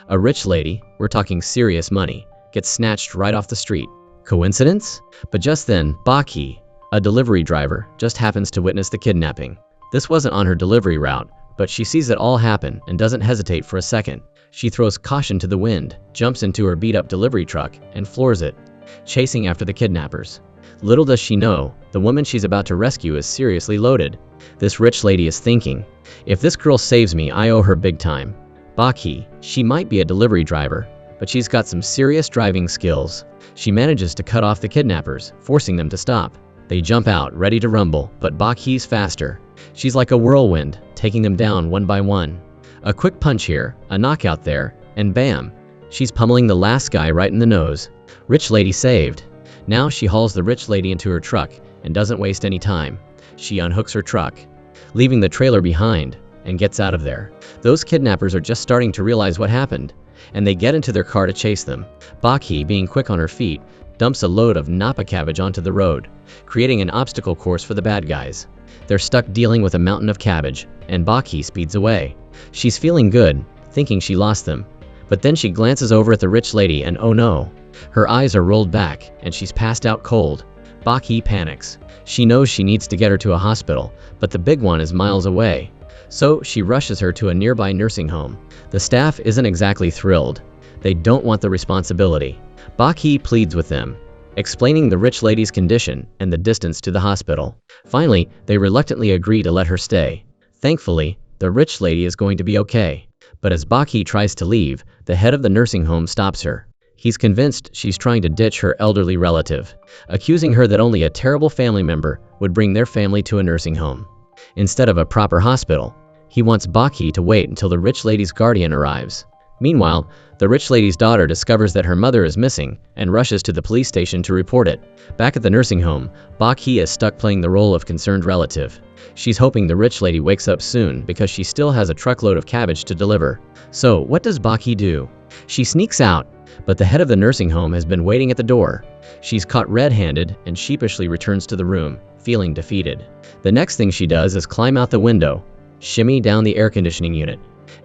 A rich lady, we're talking serious money, gets snatched right off the street. Coincidence? But just then, Baki, a delivery driver, just happens to witness the kidnapping. This wasn't on her delivery route, but she sees it all happen and doesn't hesitate for a second. She throws caution to the wind, jumps into her beat-up delivery truck, and floors it, chasing after the kidnappers. Little does she know, the woman she's about to rescue is seriously loaded. This rich lady is thinking, if this girl saves me, I owe her big time. Baki, she might be a delivery driver, but she's got some serious driving skills. She manages to cut off the kidnappers, forcing them to stop. They jump out, ready to rumble, but Baki's faster. She's like a whirlwind, taking them down one by one. A quick punch here, a knockout there, and bam! She's pummeling the last guy right in the nose. Rich lady saved. Now she hauls the rich lady into her truck and doesn't waste any time. She unhooks her truck, leaving the trailer behind, and gets out of there. Those kidnappers are just starting to realize what happened, and they get into their car to chase them. Baki, being quick on her feet, dumps a load of Napa cabbage onto the road, creating an obstacle course for the bad guys. They're stuck dealing with a mountain of cabbage, and Baki speeds away. She's feeling good, thinking she lost them. But then she glances over at the rich lady and oh no, her eyes are rolled back and she's passed out cold. Baki panics. She knows she needs to get her to a hospital, but the big one is miles away. So she rushes her to a nearby nursing home. The staff isn't exactly thrilled. They don't want the responsibility. Baki pleads with them, explaining the rich lady's condition and the distance to the hospital. Finally, they reluctantly agree to let her stay. Thankfully, the rich lady is going to be okay. But as Baki tries to leave, the head of the nursing home stops her. He's convinced she's trying to ditch her elderly relative, accusing her that only a terrible family member would bring their family to a nursing home instead of a proper hospital. He wants Baki to wait until the rich lady's guardian arrives. Meanwhile, the rich lady's daughter discovers that her mother is missing and rushes to the police station to report it. Back at the nursing home, Baki is stuck playing the role of concerned relative. She's hoping the rich lady wakes up soon because she still has a truckload of cabbage to deliver. So, what does Baki do? She sneaks out, but the head of the nursing home has been waiting at the door. She's caught red-handed and sheepishly returns to the room, feeling defeated. The next thing she does is climb out the window, shimmy down the air conditioning unit,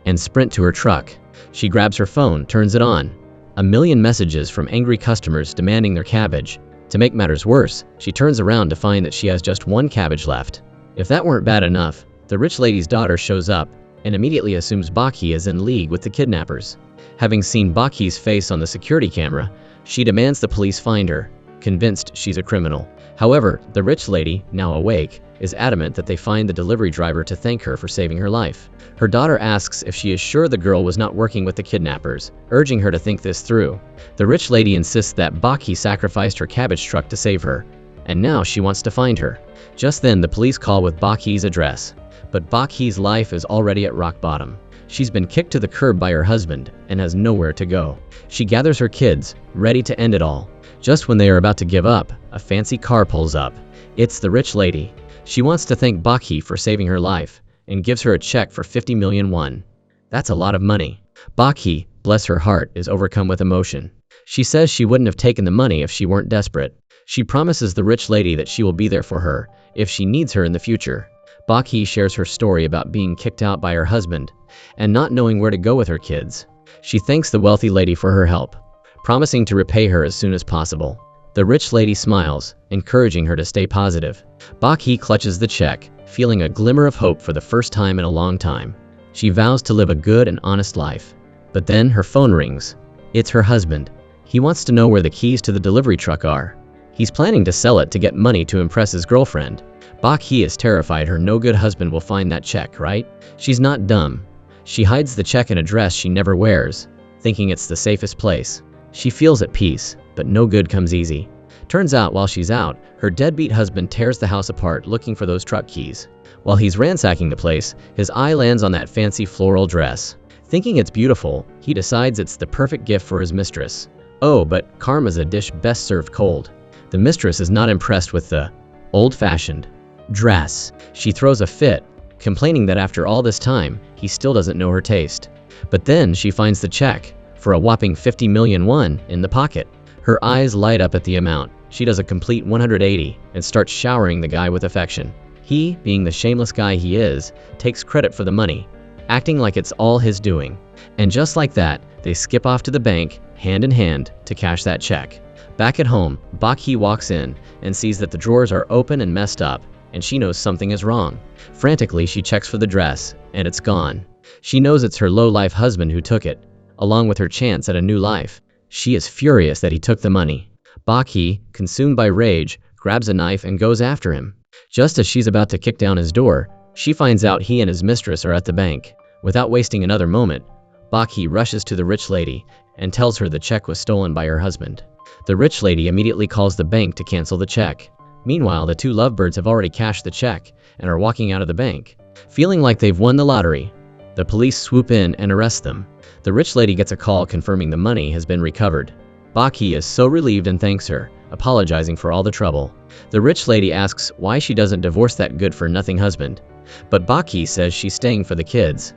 and sprint to her truck. She grabs her phone, turns it on. A million messages from angry customers demanding their cabbage. To make matters worse, she turns around to find that she has just one cabbage left. If that weren't bad enough, the rich lady's daughter shows up and immediately assumes Baki is in league with the kidnappers. Having seen Baki's face on the security camera, she demands the police find her, convinced she's a criminal. However, the rich lady, now awake, is adamant that they find the delivery driver to thank her for saving her life. Her daughter asks if she is sure the girl was not working with the kidnappers, urging her to think this through. The rich lady insists that Baki sacrificed her cabbage truck to save her, and now she wants to find her. Just then, the police call with Baki's address. But Baki's life is already at rock bottom. She's been kicked to the curb by her husband and has nowhere to go. She gathers her kids, ready to end it all. Just when they are about to give up, a fancy car pulls up. It's the rich lady. She wants to thank Baki for saving her life and gives her a check for 50 million won. That's a lot of money. Baki, bless her heart, is overcome with emotion. She says she wouldn't have taken the money if she weren't desperate. She promises the rich lady that she will be there for her if she needs her in the future. Baki shares her story about being kicked out by her husband and not knowing where to go with her kids. She thanks the wealthy lady for her help, promising to repay her as soon as possible. The rich lady smiles, encouraging her to stay positive. Baki clutches the check, feeling a glimmer of hope for the first time in a long time. She vows to live a good and honest life. But then her phone rings. It's her husband. He wants to know where the keys to the delivery truck are. He's planning to sell it to get money to impress his girlfriend. Baki is terrified her no-good husband will find that check, right? She's not dumb. She hides the check in a dress she never wears, thinking it's the safest place. She feels at peace, but no good comes easy. Turns out while she's out, her deadbeat husband tears the house apart looking for those truck keys. While he's ransacking the place, his eye lands on that fancy floral dress. Thinking it's beautiful, he decides it's the perfect gift for his mistress. Oh, but karma's a dish best served cold. The mistress is not impressed with the old-fashioned dress. She throws a fit, complaining that after all this time, he still doesn't know her taste. But then she finds the check, for a whopping 50 million won, in the pocket. Her eyes light up at the amount. She does a complete 180 and starts showering the guy with affection. He, being the shameless guy he is, takes credit for the money, acting like it's all his doing. And just like that, they skip off to the bank, hand in hand, to cash that check. Back at home, Baki walks in and sees that the drawers are open and messed up, and she knows something is wrong. Frantically, she checks for the dress, and it's gone. She knows it's her low-life husband who took it, along with her chance at a new life. She is furious that he took the money. Baki, consumed by rage, grabs a knife and goes after him. Just as she's about to kick down his door, she finds out he and his mistress are at the bank. Without wasting another moment, Baki rushes to the rich lady and tells her the check was stolen by her husband. The rich lady immediately calls the bank to cancel the check. Meanwhile, the two lovebirds have already cashed the check and are walking out of the bank. Feeling like they've won the lottery, the police swoop in and arrest them. The rich lady gets a call confirming the money has been recovered. Baki is so relieved and thanks her, apologizing for all the trouble. The rich lady asks why she doesn't divorce that good-for-nothing husband, but Baki says she's staying for the kids,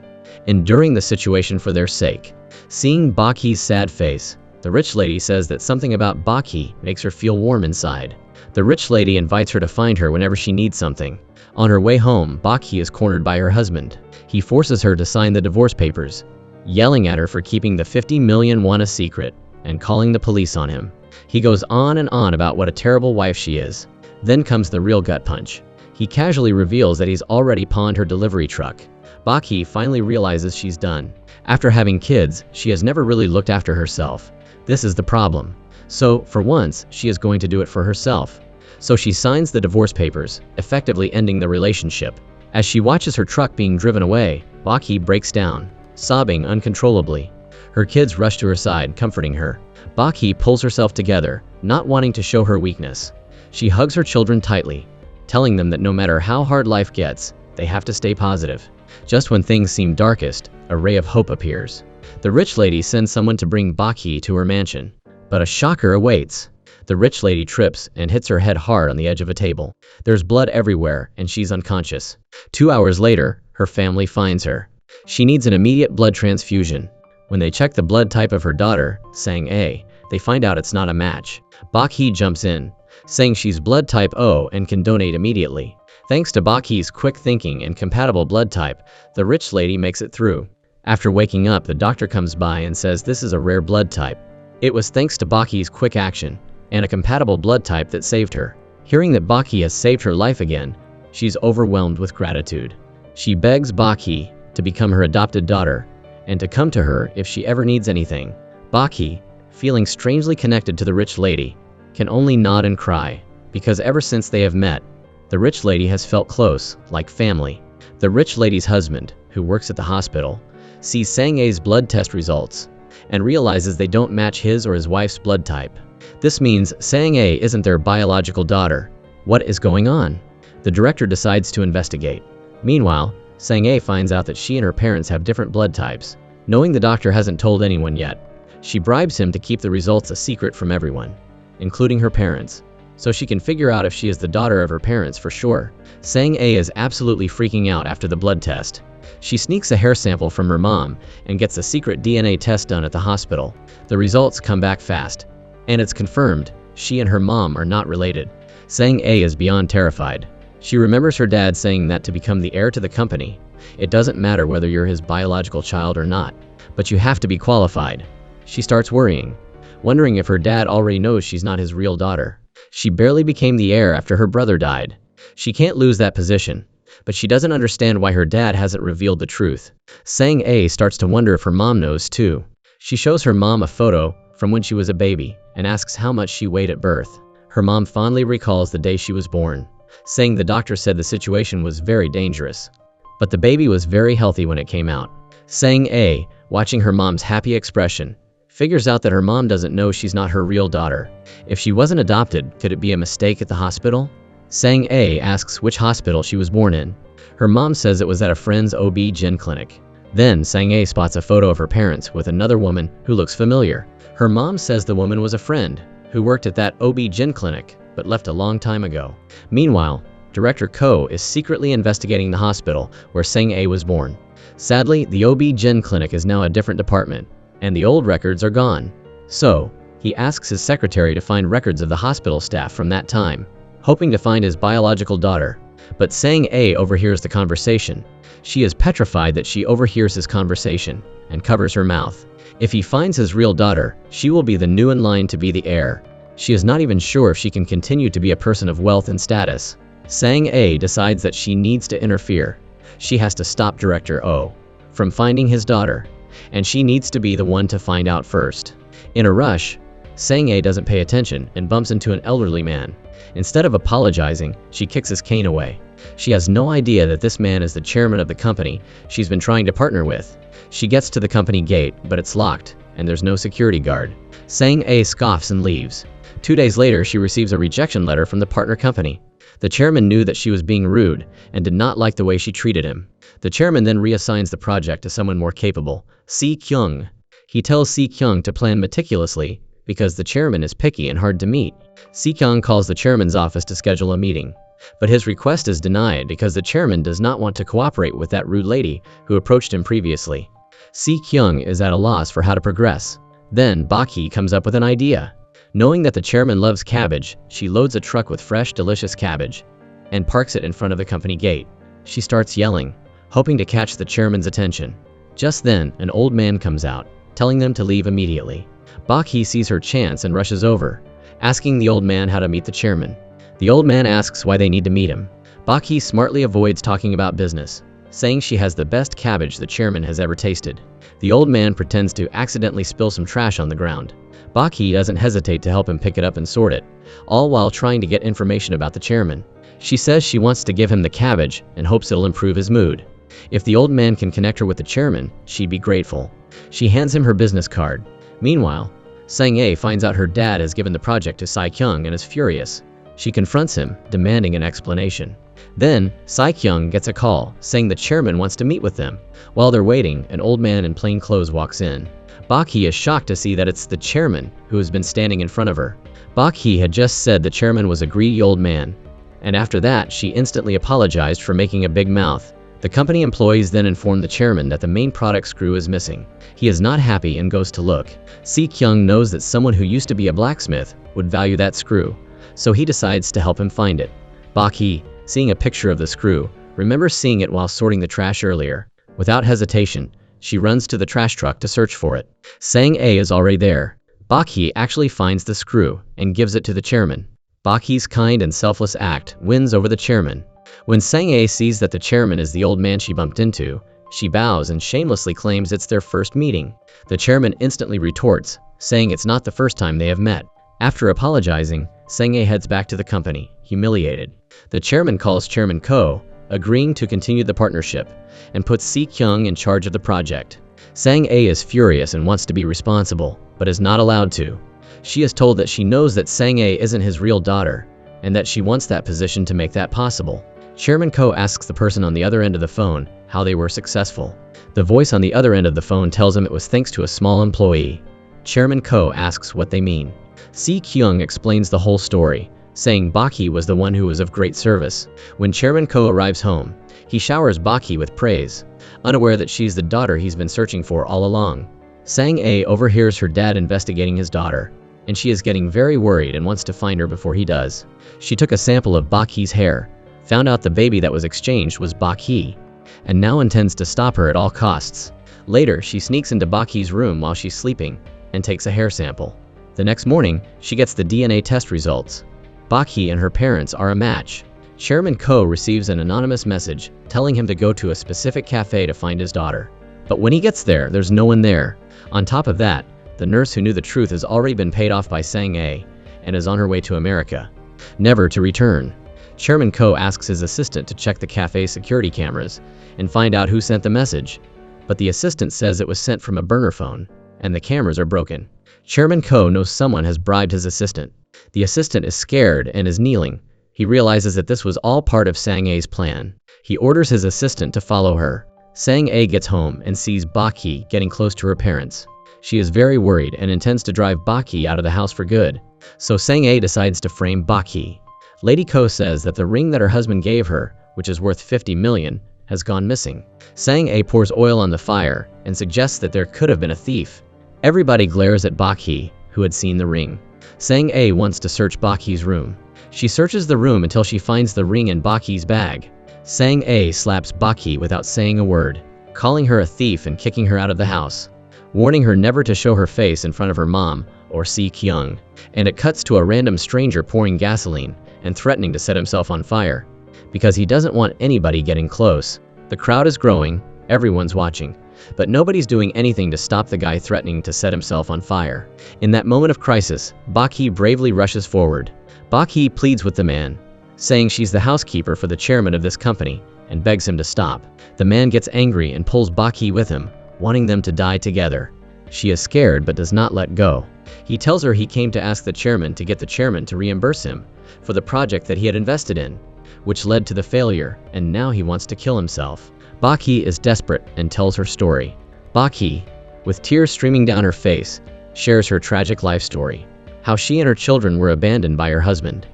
enduring the situation for their sake. Seeing Baki's sad face, the rich lady says that something about Baki makes her feel warm inside. The rich lady invites her to find her whenever she needs something. On her way home, Baki is cornered by her husband. He forces her to sign the divorce papers, yelling at her for keeping the 50 million won a secret and calling the police on him. He goes on and on about what a terrible wife she is. Then comes the real gut punch. He casually reveals that he's already pawned her delivery truck. Baki finally realizes she's done. After having kids, she has never really looked after herself. This is the problem. So, for once, she is going to do it for herself. So she signs the divorce papers, effectively ending the relationship. As she watches her truck being driven away, Baki breaks down, sobbing uncontrollably. Her kids rush to her side, comforting her. Baki pulls herself together, not wanting to show her weakness. She hugs her children tightly, telling them that no matter how hard life gets, they have to stay positive. Just when things seem darkest, a ray of hope appears. The rich lady sends someone to bring Baki to her mansion, but a shocker awaits. The rich lady trips and hits her head hard on the edge of a table. There's blood everywhere, and she's unconscious. 2 hours later, her family finds her. She needs an immediate blood transfusion. When they check the blood type of her daughter, Sang-A, they find out it's not a match. Baki jumps in, saying she's blood type O and can donate immediately. Thanks to Baki's quick thinking and compatible blood type, the rich lady makes it through. After waking up, the doctor comes by and says this is a rare blood type. It was thanks to Baki's quick action and a compatible blood type that saved her. Hearing that Baki has saved her life again, she's overwhelmed with gratitude. She begs Baki to become her adopted daughter and to come to her if she ever needs anything. Baki, feeling strangely connected to the rich lady, can only nod and cry, because ever since they have met, the rich lady has felt close, like family. The rich lady's husband, who works at the hospital, sees Sang-A's blood test results and realizes they don't match his or his wife's blood type. This means Sang-A isn't their biological daughter. What is going on? The director decides to investigate. Meanwhile, Sang-A finds out that she and her parents have different blood types. Knowing the doctor hasn't told anyone yet, she bribes him to keep the results a secret from everyone, including her parents, so she can figure out if she is the daughter of her parents for sure. Sang-A is absolutely freaking out after the blood test. She sneaks a hair sample from her mom and gets a secret DNA test done at the hospital. The results come back fast, and it's confirmed she and her mom are not related. Sang-A is beyond terrified. She remembers her dad saying that to become the heir to the company, it doesn't matter whether you're his biological child or not, but you have to be qualified. She starts worrying, wondering if her dad already knows she's not his real daughter. She barely became the heir after her brother died. She can't lose that position, but she doesn't understand why her dad hasn't revealed the truth. Sang-A starts to wonder if her mom knows too. She shows her mom a photo from when she was a baby and asks how much she weighed at birth. Her mom fondly recalls the day she was born, saying the doctor said the situation was very dangerous, but the baby was very healthy when it came out. Sang-A, watching her mom's happy expression, figures out that her mom doesn't know she's not her real daughter. If she wasn't adopted, could it be a mistake at the hospital? Sang-A asks which hospital she was born in. Her mom says it was at a friend's OB-GYN clinic. Then Sang-A spots a photo of her parents with another woman who looks familiar. Her mom says the woman was a friend who worked at that OB-GYN clinic but left a long time ago. Meanwhile, Director Ko is secretly investigating the hospital where Sang-A was born. Sadly, the OB-GYN clinic is now a different department, and the old records are gone. So, he asks his secretary to find records of the hospital staff from that time, hoping to find his biological daughter. But Sang-A overhears the conversation. She is petrified that she overhears his conversation and covers her mouth. If he finds his real daughter, she will be the new in line to be the heir. She is not even sure if she can continue to be a person of wealth and status. Sang-A decides that she needs to interfere. She has to stop Director O from finding his daughter, and she needs to be the one to find out first. In a rush, Sang-A doesn't pay attention and bumps into an elderly man. Instead of apologizing, she kicks his cane away. She has no idea that this man is the chairman of the company she's been trying to partner with. She gets to the company gate, but it's locked, and there's no security guard. Sang-A scoffs and leaves. 2 days later, she receives a rejection letter from the partner company. The chairman knew that she was being rude and did not like the way she treated him. The chairman then reassigns the project to someone more capable, Si-kyung. He tells Si-kyung to plan meticulously because the chairman is picky and hard to meet. Si-kyung calls the chairman's office to schedule a meeting, but his request is denied because the chairman does not want to cooperate with that rude lady who approached him previously. Si-kyung is at a loss for how to progress. Then Bak-hee comes up with an idea. Knowing that the chairman loves cabbage, she loads a truck with fresh, delicious cabbage and parks it in front of the company gate. She starts yelling, hoping to catch the chairman's attention. Just then, an old man comes out, telling them to leave immediately. Bak-hee sees her chance and rushes over, asking the old man how to meet the chairman. The old man asks why they need to meet him. Bak-hee smartly avoids talking about business, saying she has the best cabbage the chairman has ever tasted. The old man pretends to accidentally spill some trash on the ground. Bak-hee doesn't hesitate to help him pick it up and sort it, all while trying to get information about the chairman. She says she wants to give him the cabbage and hopes it'll improve his mood. If the old man can connect her with the chairman, she'd be grateful. She hands him her business card. Meanwhile, Sang-A finds out her dad has given the project to Si-kyung and is furious. She confronts him, demanding an explanation. Then, Si-kyung gets a call, saying the chairman wants to meet with them. While they're waiting, an old man in plain clothes walks in. Bak-hee is shocked to see that it's the chairman who has been standing in front of her. Bak-hee had just said the chairman was a greedy old man, and after that, she instantly apologized for making a big mouth. The company employees then inform the chairman that the main product screw is missing. He is not happy and goes to look. Si-kyung knows that someone who used to be a blacksmith would value that screw, so he decides to help him find it. Bak-hee, seeing a picture of the screw, remembers seeing it while sorting the trash earlier. Without hesitation, she runs to the trash truck to search for it. Sang-A is already there. Bak-hee actually finds the screw and gives it to the chairman. Bak-hee's kind and selfless act wins over the chairman. When Sang-A sees that the chairman is the old man she bumped into, she bows and shamelessly claims it's their first meeting. The chairman instantly retorts, saying it's not the first time they have met. After apologizing, Sang-A heads back to the company, humiliated. The chairman calls Chairman Ko, agreeing to continue the partnership, and puts Si-kyung in charge of the project. Sang-A is furious and wants to be responsible, but is not allowed to. She is told that she knows that Sang-A isn't his real daughter, and that she wants that position to make that possible. Chairman Ko asks the person on the other end of the phone how they were successful. The voice on the other end of the phone tells him it was thanks to a small employee. Chairman Ko asks what they mean. Si-kyung explains the whole story, saying Bak-hee was the one who was of great service. When Chairman Ko arrives home, he showers Bak-hee with praise, unaware that she's the daughter he's been searching for all along. Sang-A overhears her dad investigating his daughter, and she is getting very worried and wants to find her before he does. She took a sample of Bak-hee's hair, found out the baby that was exchanged was Bak-hee, and now intends to stop her at all costs. Later, she sneaks into Bak-hee's room while she's sleeping and takes a hair sample. The next morning, she gets the DNA test results. Bak-hee and her parents are a match. Chairman Ko receives an anonymous message telling him to go to a specific cafe to find his daughter. But when he gets there, there's no one there. On top of that, the nurse who knew the truth has already been paid off by Sang-A and is on her way to America, never to return. Chairman Ko asks his assistant to check the cafe's security cameras and find out who sent the message, but the assistant says it was sent from a burner phone, and the cameras are broken. Chairman Ko knows someone has bribed his assistant. The assistant is scared and is kneeling. He realizes that this was all part of Sang-A's plan. He orders his assistant to follow her. Sang-A gets home and sees Bak-hee getting close to her parents. She is very worried and intends to drive Bak-hee out of the house for good, so Sang-A decides to frame Bak-hee. Lady Ko says that the ring that her husband gave her, which is worth 50 million, has gone missing. Sang-A pours oil on the fire and suggests that there could have been a thief. Everybody glares at Bak-hee, who had seen the ring. Sang-A wants to search Bak-hee's room. She searches the room until she finds the ring in Bak-hee's bag. Sang A slaps Baki without saying a word, calling her a thief and kicking her out of the house, warning her never to show her face in front of her mom or Si Kyung. And it cuts to a random stranger pouring gasoline and threatening to set himself on fire because he doesn't want anybody getting close. The crowd is growing, everyone's watching, but nobody's doing anything to stop the guy threatening to set himself on fire. In that moment of crisis, Baki bravely rushes forward. Baki pleads with the man, saying she's the housekeeper for the chairman of this company, and begs him to stop. The man gets angry and pulls Baki with him, wanting them to die together. She is scared but does not let go. He tells her he came to ask the chairman to get the chairman to reimburse him for the project that he had invested in, which led to the failure, and now he wants to kill himself. Baki is desperate and tells her story. Baki, with tears streaming down her face, shares her tragic life story. How she and her children were abandoned by her husband.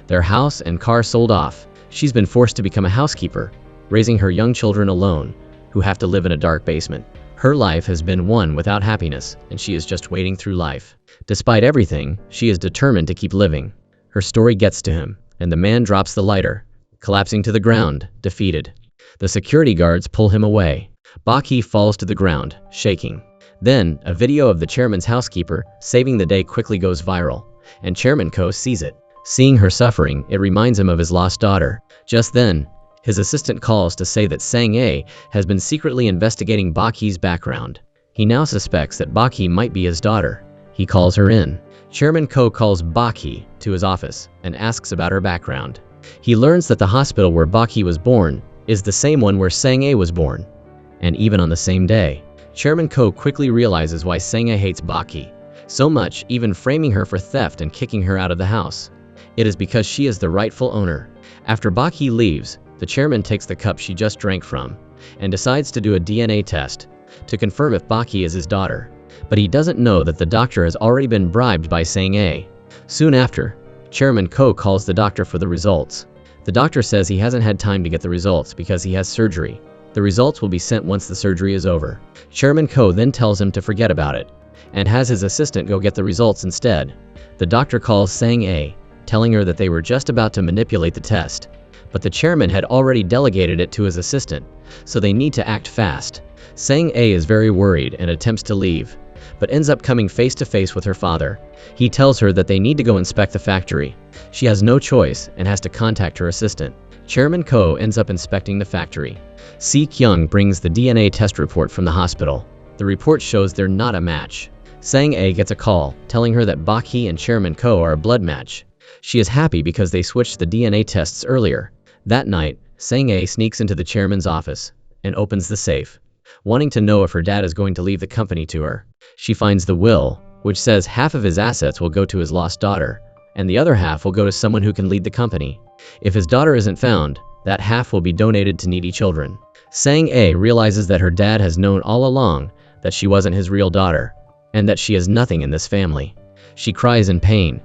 Their house and car sold off. She's been forced to become a housekeeper, raising her young children alone, who have to live in a dark basement. Her life has been one without happiness, and she is just wading through life. Despite everything, she is determined to keep living. Her story gets to him, and the man drops the lighter, collapsing to the ground, defeated. The security guards pull him away. Baki falls to the ground, shaking. Then, a video of the chairman's housekeeper saving the day quickly goes viral, and Chairman Ko sees it. Seeing her suffering, it reminds him of his lost daughter. Just then, his assistant calls to say that Sang A has been secretly investigating Baki's background. He now suspects that Baki might be his daughter. He calls her in. Chairman Ko calls Baki to his office and asks about her background. He learns that the hospital where Baki was born is the same one where Sang A was born, and even on the same day. Chairman Ko quickly realizes why Sang A hates Baki so much, even framing her for theft and kicking her out of the house. It is because she is the rightful owner. After Baki leaves, the chairman takes the cup she just drank from and decides to do a DNA test to confirm if Baki is his daughter. But he doesn't know that the doctor has already been bribed by Sang A. Soon after, Chairman Ko calls the doctor for the results. The doctor says he hasn't had time to get the results because he has surgery. The results will be sent once the surgery is over. Chairman Ko then tells him to forget about it and has his assistant go get the results instead. The doctor calls Sang A, telling her that they were just about to manipulate the test, but the chairman had already delegated it to his assistant, so they need to act fast. Sang A is very worried and attempts to leave, but ends up coming face to face with her father. He tells her that they need to go inspect the factory. She has no choice and has to contact her assistant. Chairman Ko ends up inspecting the factory. Si Kyung brings the DNA test report from the hospital. The report shows they're not a match. Sang A gets a call, telling her that Baki and Chairman Ko are a blood match. She is happy because they switched the DNA tests earlier. That night, Sang A sneaks into the chairman's office and opens the safe, wanting to know if her dad is going to leave the company to her. She finds the will, which says half of his assets will go to his lost daughter, and the other half will go to someone who can lead the company. If his daughter isn't found, that half will be donated to needy children. Sang A realizes that her dad has known all along that she wasn't his real daughter, and that she is nothing in this family. She cries in pain,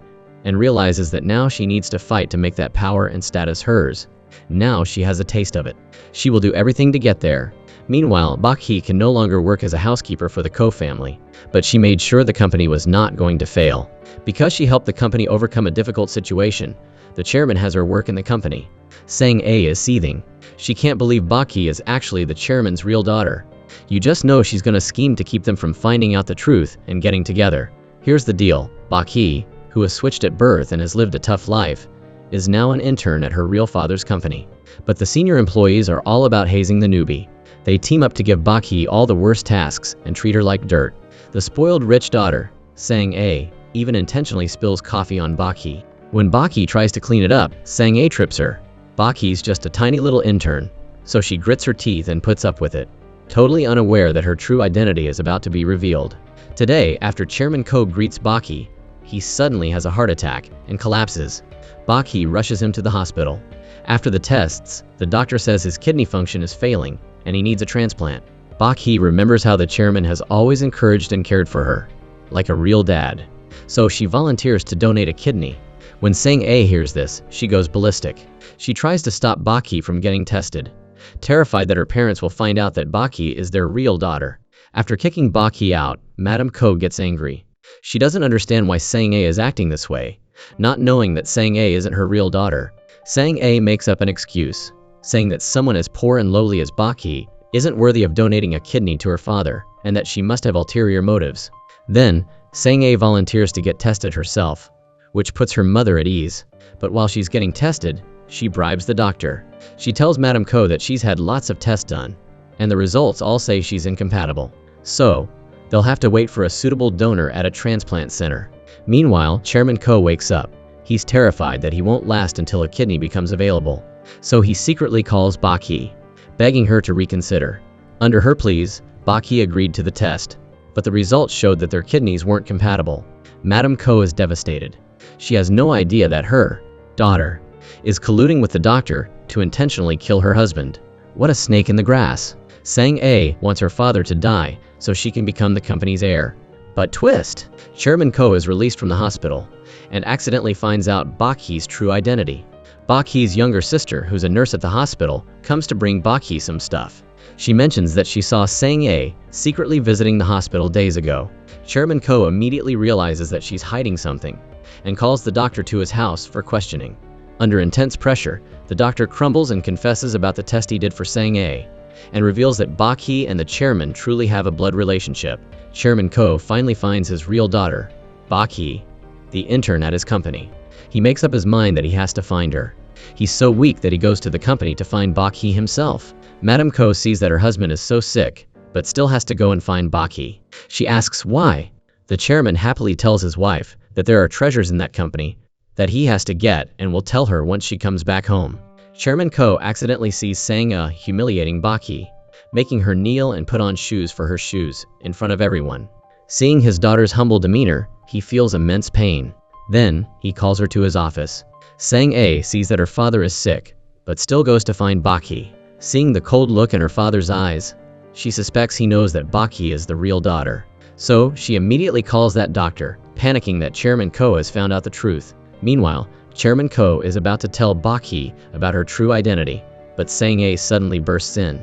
and realizes that now she needs to fight to make that power and status hers. Now she has a taste of it. She will do everything to get there. Meanwhile, Baki can no longer work as a housekeeper for the Ko family, but she made sure the company was not going to fail. Because she helped the company overcome a difficult situation, the chairman has her work in the company. Sang A is seething. She can't believe Baki is actually the chairman's real daughter. You just know she's gonna scheme to keep them from finding out the truth and getting together. Here's the deal. Baki, who was switched at birth and has lived a tough life, is now an intern at her real father's company. But the senior employees are all about hazing the newbie. They team up to give Baki all the worst tasks and treat her like dirt. The spoiled rich daughter, Sang A, even intentionally spills coffee on Baki. When Baki tries to clean it up, Sang A trips her. Baki's just a tiny little intern, so she grits her teeth and puts up with it, totally unaware that her true identity is about to be revealed. Today, after Chairman Ko greets Baki, he suddenly has a heart attack and collapses. Baki rushes him to the hospital. After the tests, the doctor says his kidney function is failing and he needs a transplant. Baki remembers how the chairman has always encouraged and cared for her, like a real dad. So she volunteers to donate a kidney. When Sang A hears this, she goes ballistic. She tries to stop Baki from getting tested, terrified that her parents will find out that Baki is their real daughter. After kicking Baki out, Madame Ko gets angry. She doesn't understand why Sang A is acting this way, not knowing that Sang A isn't her real daughter. Sang A makes up an excuse. saying that someone as poor and lowly as Baki isn't worthy of donating a kidney to her father, and that she must have ulterior motives. Then, Sang-A volunteers to get tested herself, which puts her mother at ease. But while she's getting tested, she bribes the doctor. She tells Madame Ko that she's had lots of tests done, and the results all say she's incompatible. So, they'll have to wait for a suitable donor at a transplant center. Meanwhile, Chairman Ko wakes up. He's terrified that he won't last until a kidney becomes available. So he secretly calls Baki, begging her to reconsider. Under her pleas, Baki agreed to the test, but the results showed that their kidneys weren't compatible. Madame Ko is devastated. She has no idea that her daughter is colluding with the doctor to intentionally kill her husband. What a snake in the grass. Sang-A wants her father to die so she can become the company's heir. But twist! Chairman Ko is released from the hospital and accidentally finds out Baki's true identity. Baki's younger sister, who's a nurse at the hospital, comes to bring Baki some stuff. She mentions that she saw Sang-A secretly visiting the hospital days ago. Chairman Ko immediately realizes that she's hiding something and calls the doctor to his house for questioning. Under intense pressure, the doctor crumbles and confesses about the test he did for Sang-A and reveals that Baki and the chairman truly have a blood relationship. Chairman Ko finally finds his real daughter, Baki, the intern at his company. He makes up his mind that he has to find her. He's so weak that he goes to the company to find Baki himself. Madame Ko sees that her husband is so sick, but still has to go and find Baki. She asks why. The chairman happily tells his wife that there are treasures in that company that he has to get and will tell her once she comes back home. Chairman Ko accidentally sees Sang-A humiliating Baki, making her kneel and put on shoes for her shoes in front of everyone. Seeing his daughter's humble demeanor, he feels immense pain. Then, he calls her to his office. Sang-A sees that her father is sick, but still goes to find Baki. Seeing the cold look in her father's eyes, she suspects he knows that Baki is the real daughter. So, she immediately calls that doctor, panicking that Chairman Ko has found out the truth. Meanwhile, Chairman Ko is about to tell Baki about her true identity, but Sang-A suddenly bursts in,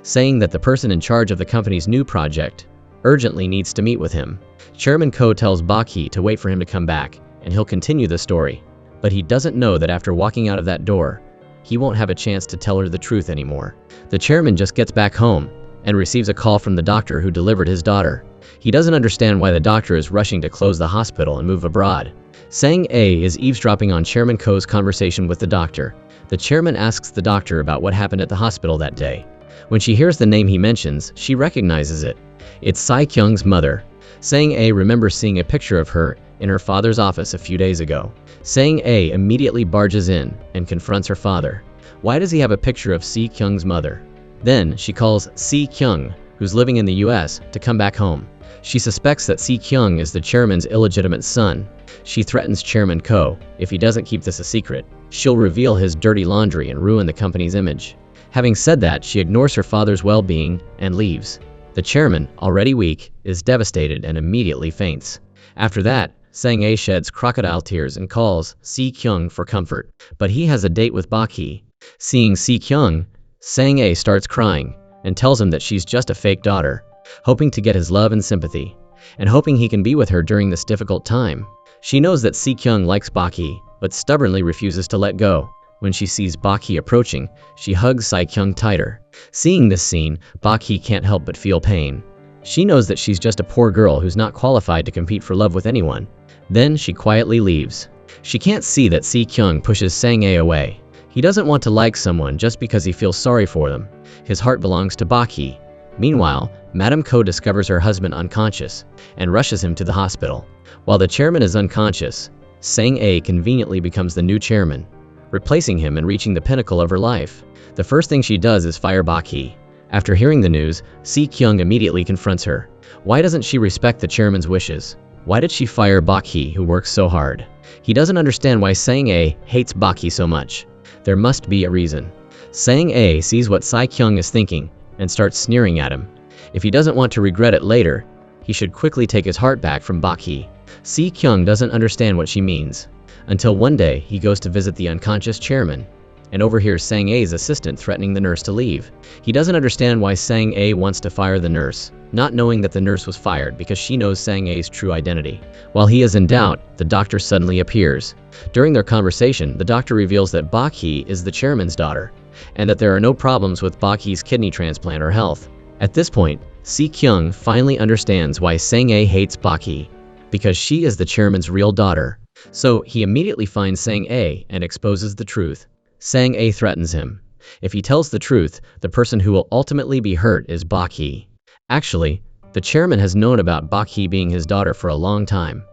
saying that the person in charge of the company's new project urgently needs to meet with him. Chairman Ko tells Baki to wait for him to come back, and he'll continue the story. But he doesn't know that after walking out of that door, he won't have a chance to tell her the truth anymore. The chairman just gets back home and receives a call from the doctor who delivered his daughter. He doesn't understand why the doctor is rushing to close the hospital and move abroad. Sang-A is eavesdropping on Chairman Ko's conversation with the doctor. The chairman asks the doctor about what happened at the hospital that day. When she hears the name he mentions, she recognizes it. It's Sai-kyung's mother. Sang-A remembers seeing a picture of her in her father's office a few days ago. Sang-A immediately barges in and confronts her father. Why does he have a picture of Si-kyung's mother? Then she calls Si-kyung, who's living in the US, to come back home. She suspects that Si-kyung is the chairman's illegitimate son. She threatens Chairman Ko. If he doesn't keep this a secret, she'll reveal his dirty laundry and ruin the company's image. Having said that, she ignores her father's well-being and leaves. The chairman, already weak, is devastated and immediately faints. After that, Sang-A sheds crocodile tears and calls Si-kyung for comfort, but he has a date with Baki. Seeing Si-kyung, Sang-A starts crying and tells him that she's just a fake daughter, hoping to get his love and sympathy, and hoping he can be with her during this difficult time. She knows that Si-kyung likes Baki, but stubbornly refuses to let go. When she sees Baki approaching, she hugs Si-kyung tighter. Seeing this scene, Baki can't help but feel pain. She knows that she's just a poor girl who's not qualified to compete for love with anyone. Then she quietly leaves. She can't see that Si-kyung pushes Sang-A away. He doesn't want to like someone just because he feels sorry for them. His heart belongs to Baki. Meanwhile, Madame Ko discovers her husband unconscious and rushes him to the hospital. While the chairman is unconscious, Sang-A conveniently becomes the new chairman, replacing him and reaching the pinnacle of her life. The first thing she does is fire Baki. After hearing the news, Si-kyung immediately confronts her. Why doesn't she respect the chairman's wishes? Why did she fire Baki, who works so hard? He doesn't understand why Sang-A hates Baki so much. There must be a reason. Sang-A sees what Si-kyung is thinking and starts sneering at him. If he doesn't want to regret it later, he should quickly take his heart back from Baki. Si-kyung doesn't understand what she means, until one day he goes to visit the unconscious chairman and overhears Sang-A's assistant threatening the nurse to leave. He doesn't understand why Sang-A wants to fire the nurse, not knowing that the nurse was fired because she knows Sang-A's true identity. While he is in doubt, the doctor suddenly appears. During their conversation, the doctor reveals that Baki is the chairman's daughter. and that there are no problems with Baki's kidney transplant or health. At this point, Si-kyung finally understands why Sang-ae hates Baki, because she is the chairman's real daughter. So he immediately finds Sang-ae and exposes the truth. Sang-ae threatens him. If he tells the truth, the person who will ultimately be hurt is Baki. Actually, the chairman has known about Baki being his daughter for a long time,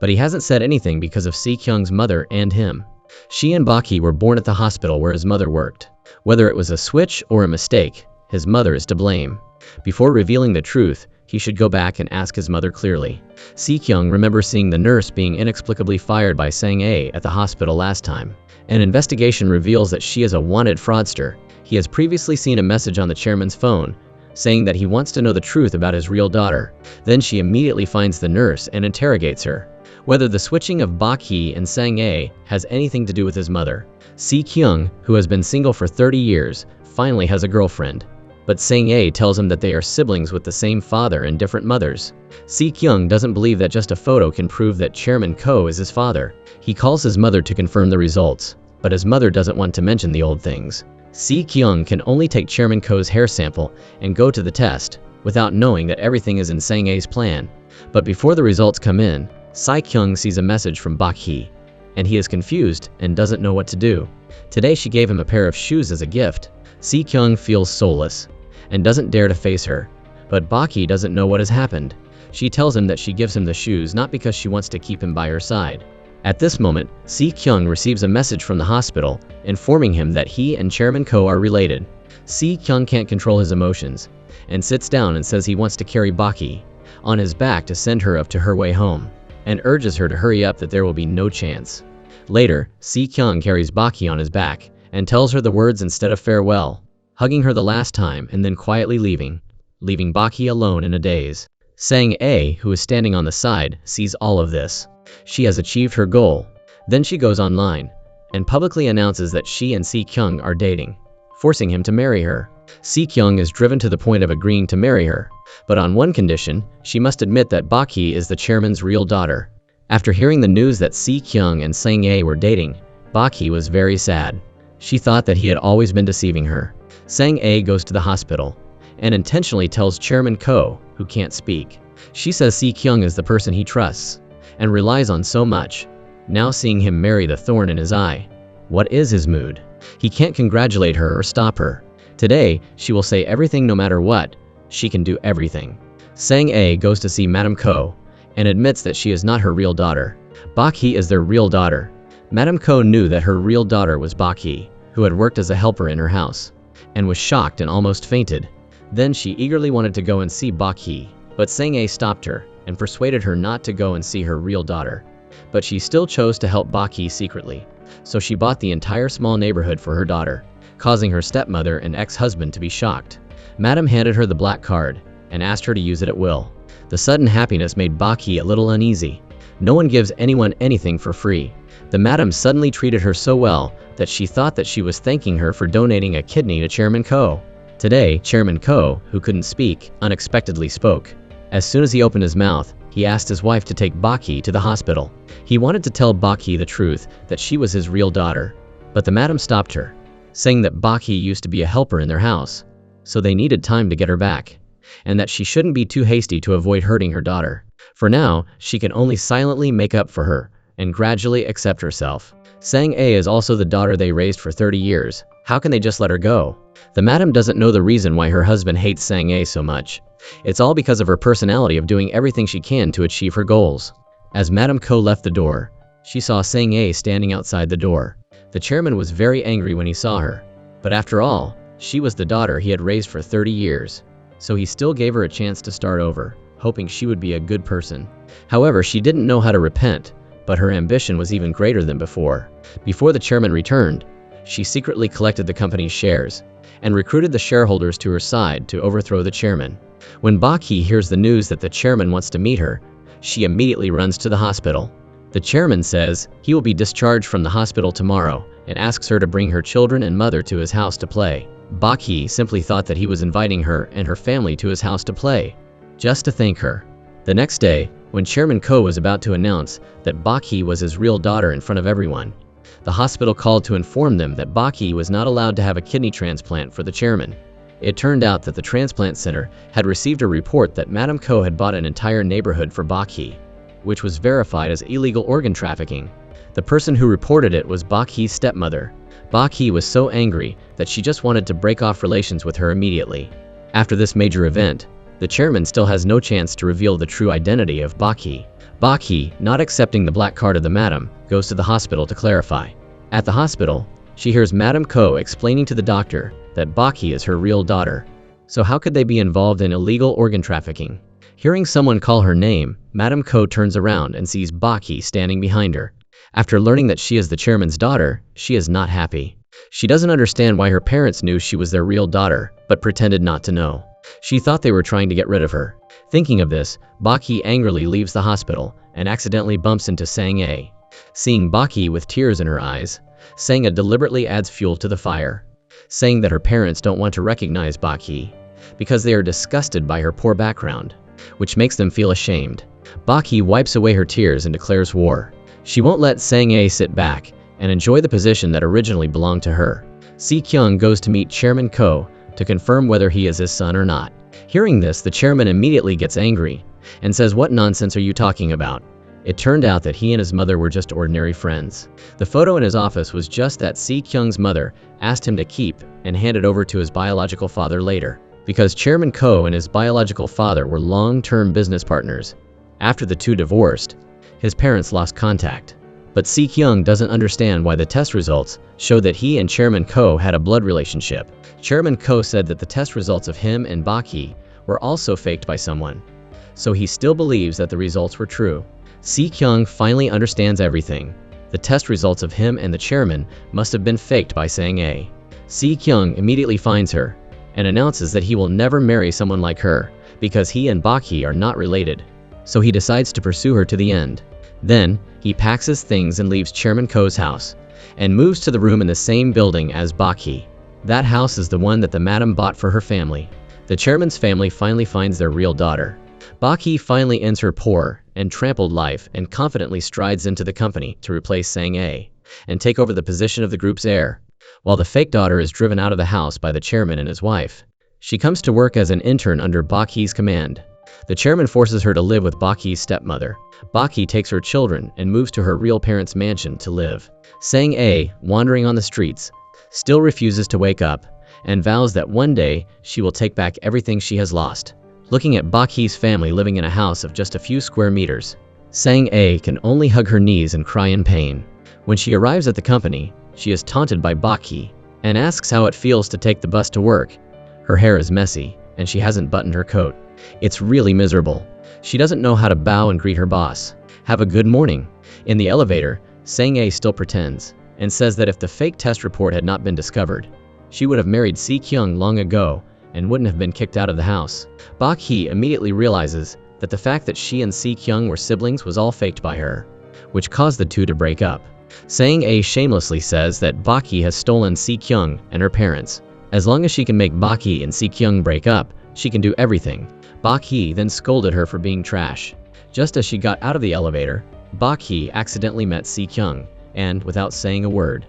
but he hasn't said anything because of Si-kyung's mother and him. She and Baki were born at the hospital where his mother worked. Whether it was a switch or a mistake, his mother is to blame. Before revealing the truth, he should go back and ask his mother clearly. Si-kyung remembers seeing the nurse being inexplicably fired by Sang-ae at the hospital last time. An investigation reveals that she is a wanted fraudster. He has previously seen a message on the chairman's phone saying that he wants to know the truth about his real daughter. Then she immediately finds the nurse and interrogates her. Whether the switching of Baki and Sang-ae has anything to do with his mother. Si-kyung, who has been single for 30 years, finally has a girlfriend. But Sang-ae tells him that they are siblings with the same father and different mothers. Si-kyung doesn't believe that just a photo can prove that Chairman Ko is his father. He calls his mother to confirm the results, but his mother doesn't want to mention the old things. Si-kyung can only take Chairman Ko's hair sample and go to the test, without knowing that everything is in Sang-ae's plan. But before the results come in, Si-kyung sees a message from Baki, and he is confused and doesn't know what to do. Today she gave him a pair of shoes as a gift. Si-kyung feels soulless and doesn't dare to face her, but Baki doesn't know what has happened. She tells him that she gives him the shoes not because she wants to keep him by her side. At this moment, Si-kyung receives a message from the hospital informing him that he and Chairman Ko are related. Si-kyung can't control his emotions and sits down and says he wants to carry Baki on his back to send her up to her way home, and urges her to hurry up that there will be no chance. Later, Si-kyung carries Baki on his back and tells her the words instead of farewell, hugging her the last time and then quietly leaving Baki alone in a daze. Sang-ae, who is standing on the side, sees all of this. She has achieved her goal. Then she goes online and publicly announces that she and Si-kyung are dating, forcing him to marry her. Si-kyung is driven to the point of agreeing to marry her, but on one condition: she must admit that Baki is the chairman's real daughter. After hearing the news that Si-kyung and Sang-ae were dating, Baki was very sad. She thought that he had always been deceiving her. Sang-ae goes to the hospital and intentionally tells Chairman Ko, who can't speak. She says Si-kyung is the person he trusts and relies on so much. Now seeing him marry the thorn in his eye, what is his mood? He can't congratulate her or stop her. Today, she will say everything no matter what. She can do everything. Sang-ae goes to see Madame Ko and admits that she is not her real daughter. Baki is their real daughter. Madame Ko knew that her real daughter was Baki, who had worked as a helper in her house, and was shocked and almost fainted. Then she eagerly wanted to go and see Baki, but Sang-ae stopped her and persuaded her not to go and see her real daughter. But she still chose to help Baki secretly, so she bought the entire small neighborhood for her daughter, causing her stepmother and ex-husband to be shocked. Madame handed her the black card and asked her to use it at will. The sudden happiness made Baki a little uneasy. No one gives anyone anything for free. The madam suddenly treated her so well that she thought that she was thanking her for donating a kidney to Chairman Ko. Today, Chairman Ko, who couldn't speak, unexpectedly spoke. As soon as he opened his mouth, he asked his wife to take Baki to the hospital. He wanted to tell Baki the truth, that she was his real daughter. But the madam stopped her, saying that Baki used to be a helper in their house, so they needed time to get her back, and that she shouldn't be too hasty to avoid hurting her daughter. For now, she can only silently make up for her and gradually accept herself. Sang-ae is also the daughter they raised for 30 years. How can they just let her go? The madam doesn't know the reason why her husband hates Sang-ae so much. It's all because of her personality of doing everything she can to achieve her goals. As Madame Ko left the door, she saw Sang-ae standing outside the door. The chairman was very angry when he saw her, but after all, she was the daughter he had raised for 30 years, so he still gave her a chance to start over, hoping she would be a good person. However, she didn't know how to repent, but her ambition was even greater than before. Before the chairman returned, she secretly collected the company's shares and recruited the shareholders to her side to overthrow the chairman. When Baki hears the news that the chairman wants to meet her, she immediately runs to the hospital. The chairman says he will be discharged from the hospital tomorrow and asks her to bring her children and mother to his house to play. Baki simply thought that he was inviting her and her family to his house to play, just to thank her. The next day, when Chairman Ko was about to announce that Baki was his real daughter in front of everyone, The hospital called to inform them that Baki was not allowed to have a kidney transplant for the chairman. It turned out that the transplant center had received a report that Madame Ko had bought an entire neighborhood for Baki, which was verified as illegal organ trafficking. The person who reported it was Baki's stepmother. Baki was so angry that she just wanted to break off relations with her immediately. After this major event, the chairman still has no chance to reveal the true identity of Baki. Baki, not accepting the black card of the madam, goes to the hospital to clarify. At the hospital, she hears Madame Ko explaining to the doctor that Baki is her real daughter. So how could they be involved in illegal organ trafficking? Hearing someone call her name, Madame Ko turns around and sees Baki standing behind her. After learning that she is the chairman's daughter, she is not happy. She doesn't understand why her parents knew she was their real daughter, but pretended not to know. She thought they were trying to get rid of her. Thinking of this, Baki angrily leaves the hospital and accidentally bumps into Sang-a. Seeing Baki with tears in her eyes, Sang-a deliberately adds fuel to the fire, saying that her parents don't want to recognize Baki because they are disgusted by her poor background, which makes them feel ashamed. Baki wipes away her tears and declares war. She won't let Sang-a sit back and enjoy the position that originally belonged to her. Si-kyung goes to meet Chairman Ko to confirm whether he is his son or not. Hearing this, the chairman immediately gets angry and says, "What nonsense are you talking about?" It turned out that he and his mother were just ordinary friends. The photo in his office was just that Si-kyung's mother asked him to keep and hand it over to his biological father later, because Chairman Ko and his biological father were long-term business partners. After the two divorced, his parents lost contact. But Si-kyung doesn't understand why the test results show that he and Chairman Ko had a blood relationship. Chairman Ko said that the test results of him and Baki were also faked by someone, so he still believes that the results were true. Si-kyung finally understands everything. The test results of him and the chairman must have been faked by Sang-a. Si-kyung immediately finds her and announces that he will never marry someone like her because he and Baki are not related. So he decides to pursue her to the end. Then, he packs his things and leaves Chairman Ko's house and moves to the room in the same building as Baki. That house is the one that the madam bought for her family. The chairman's family finally finds their real daughter. Baki finally ends her poor and trampled life and confidently strides into the company to replace Sang-a and take over the position of the group's heir, while the fake daughter is driven out of the house by the chairman and his wife. She comes to work as an intern under Baki's command. The chairman forces her to live with Baki's stepmother. Baki takes her children and moves to her real parents' mansion to live. Sang-a, wandering on the streets, still refuses to wake up and vows that one day she will take back everything she has lost. Looking at Baki's family living in a house of just a few square meters, Sang-a can only hug her knees and cry in pain. When she arrives at the company, she is taunted by Baki and asks how it feels to take the bus to work. Her hair is messy and she hasn't buttoned her coat. It's really miserable. She doesn't know how to bow and greet her boss. Have a good morning. In the elevator, Sang-a still pretends and says that if the fake test report had not been discovered, she would have married Si-kyung long ago and wouldn't have been kicked out of the house. Baki immediately realizes that the fact that she and Si-kyung were siblings was all faked by her, which caused the two to break up. Sang-a shamelessly says that Baki has stolen Si-kyung and her parents. As long as she can make Baki and Si-kyung break up, she can do everything. Baki then scolded her for being trash. Just as she got out of the elevator, Baki accidentally met Si-kyung and, without saying a word,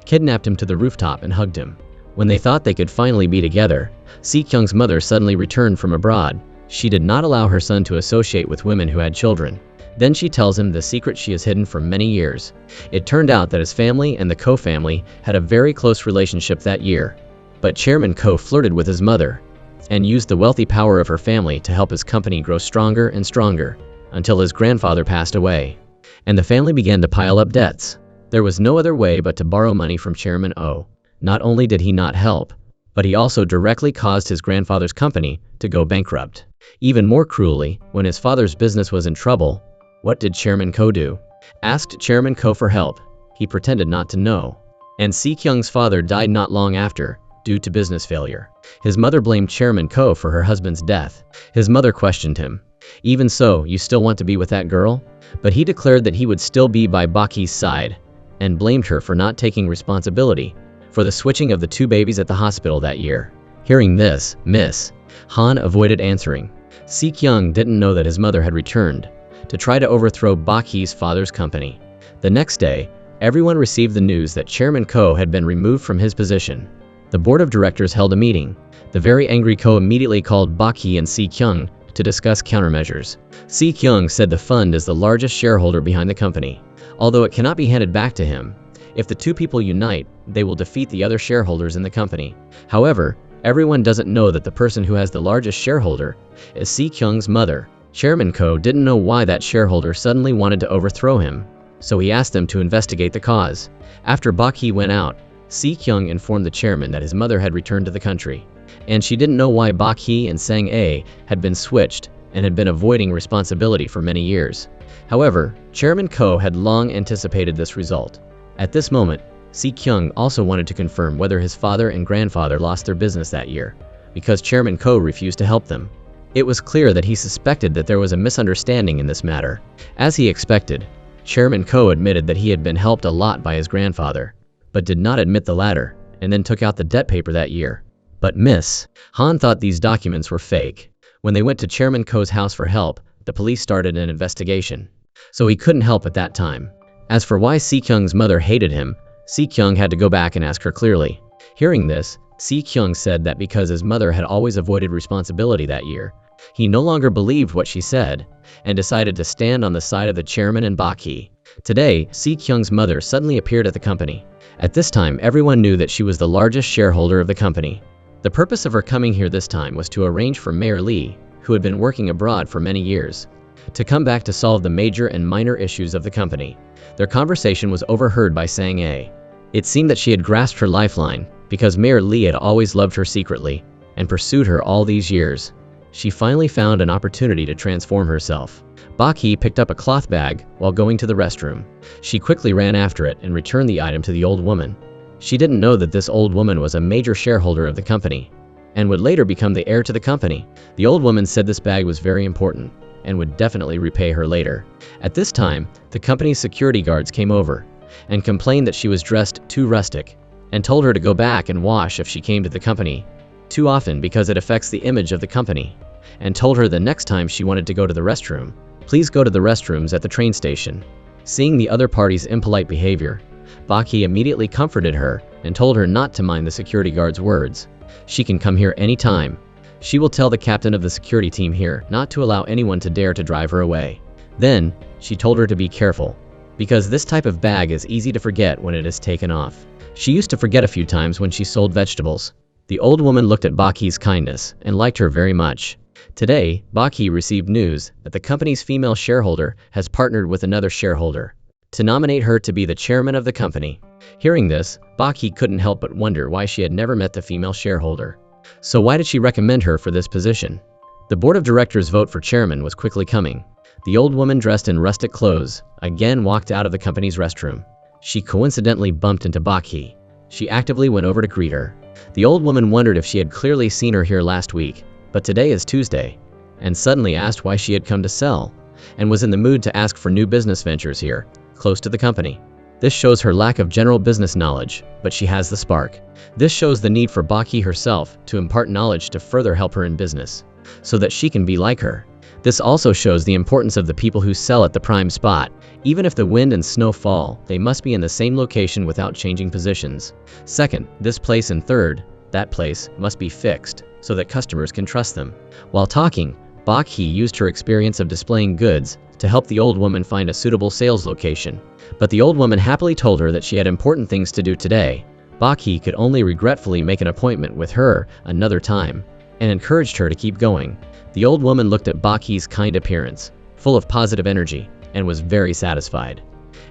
kidnapped him to the rooftop and hugged him. When they thought they could finally be together, Si-kyung's mother suddenly returned from abroad. She did not allow her son to associate with women who had children. Then she tells him the secret she has hidden for many years. It turned out that his family and the Ko family had a very close relationship that year. But Chairman Ko flirted with his mother and used the wealthy power of her family to help his company grow stronger and stronger until his grandfather passed away, and the family began to pile up debts. There was no other way but to borrow money from Chairman O. Not only did he not help, but he also directly caused his grandfather's company to go bankrupt. Even more cruelly, when his father's business was in trouble, what did Chairman Ko do? Asked Chairman Ko for help. He pretended not to know. And Si-kyung's father died not long after, due to business failure. His mother blamed Chairman Ko for her husband's death. His mother questioned him. Even so, you still want to be with that girl? But he declared that he would still be by Baki's side, and blamed her for not taking responsibility for the switching of the two babies at the hospital that year. Hearing this, Miss Han avoided answering. Si-kyung didn't know that his mother had returned to try to overthrow Baki's father's company. The next day, everyone received the news that Chairman Ko had been removed from his position. The board of directors held a meeting. The very angry Ko immediately called Bak-hee and Si-kyung to discuss countermeasures. Si-kyung said the fund is the largest shareholder behind the company. Although it cannot be handed back to him, if the two people unite, they will defeat the other shareholders in the company. However, everyone doesn't know that the person who has the largest shareholder is Si-kyung's mother. Chairman Ko didn't know why that shareholder suddenly wanted to overthrow him, so he asked them to investigate the cause. After Bak-hee went out, Si-kyung informed the chairman that his mother had returned to the country, and she didn't know why Bak-hee and Sang-ae had been switched and had been avoiding responsibility for many years. However, Chairman Ko had long anticipated this result. At this moment, Si-kyung also wanted to confirm whether his father and grandfather lost their business that year, because Chairman Ko refused to help them. It was clear that he suspected that there was a misunderstanding in this matter. As he expected, Chairman Ko admitted that he had been helped a lot by his grandfather, but did not admit the latter, and then took out the debt paper that year. But Miss Han thought these documents were fake. When they went to Chairman Ko's house for help, the police started an investigation, so he couldn't help at that time. As for why Si-kyung's mother hated him, Si-kyung had to go back and ask her clearly. Hearing this, Si-kyung said that because his mother had always avoided responsibility that year, he no longer believed what she said, and decided to stand on the side of the chairman and Bak-hee. Today, Si-kyung's mother suddenly appeared at the company. At this time, everyone knew that she was the largest shareholder of the company. The purpose of her coming here this time was to arrange for Mayor Lee, who had been working abroad for many years, to come back to solve the major and minor issues of the company. Their conversation was overheard by Sang-ae. It seemed that she had grasped her lifeline, because Mayor Lee had always loved her secretly, and pursued her all these years. She finally found an opportunity to transform herself. Bak-hee picked up a cloth bag while going to the restroom. She quickly ran after it and returned the item to the old woman. She didn't know that this old woman was a major shareholder of the company, and would later become the heir to the company. The old woman said this bag was very important, and would definitely repay her later. At this time, the company's security guards came over, and complained that she was dressed too rustic, and told her to go back and wash if she came to the company too often because it affects the image of the company, and told her the next time she wanted to go to the restroom, please go to the restrooms at the train station. Seeing the other party's impolite behavior, Bak-hee immediately comforted her and told her not to mind the security guard's words. She can come here anytime. She will tell the captain of the security team here not to allow anyone to dare to drive her away. Then, she told her to be careful, because this type of bag is easy to forget when it is taken off. She used to forget a few times when she sold vegetables. The old woman looked at Bak-hee's kindness and liked her very much. Today, Bak-hee received news that the company's female shareholder has partnered with another shareholder to nominate her to be the chairman of the company. Hearing this, Bak-hee couldn't help but wonder why she had never met the female shareholder. So why did she recommend her for this position? The board of directors' vote for chairman was quickly coming. The old woman dressed in rustic clothes again walked out of the company's restroom. She coincidentally bumped into Bak-hee. She actively went over to greet her. The old woman wondered if she had clearly seen her here last week, but today is Tuesday, and suddenly asked why she had come to sell, and was in the mood to ask for new business ventures here, close to the company. This shows her lack of general business knowledge, but she has the spark. This shows the need for Bak-hee herself to impart knowledge to further help her in business, so that she can be like her. This also shows the importance of the people who sell at the prime spot. Even if the wind and snow fall, they must be in the same location without changing positions. Second, this place, and third, that place must be fixed, so that customers can trust them. While talking, Bak-hee used her experience of displaying goods to help the old woman find a suitable sales location. But the old woman happily told her that she had important things to do today. Bak-hee could only regretfully make an appointment with her another time, and encouraged her to keep going. The old woman looked at Bak-hee's kind appearance, full of positive energy, and was very satisfied,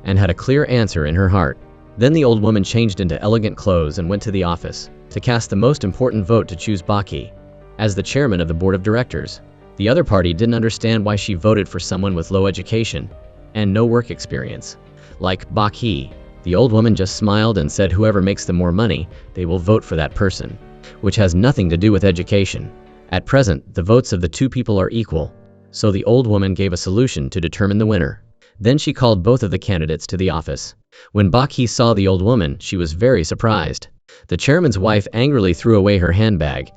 and had a clear answer in her heart. Then the old woman changed into elegant clothes and went to the office to cast the most important vote to choose Bak-hee as the chairman of the board of directors. The other party didn't understand why she voted for someone with low education and no work experience, like Bak-hee. The old woman just smiled and said whoever makes the more money, they will vote for that person, which has nothing to do with education. At present, the votes of the two people are equal, so the old woman gave a solution to determine the winner. Then she called both of the candidates to the office. When Bak-hee saw the old woman, she was very surprised. The chairman's wife angrily threw away her handbag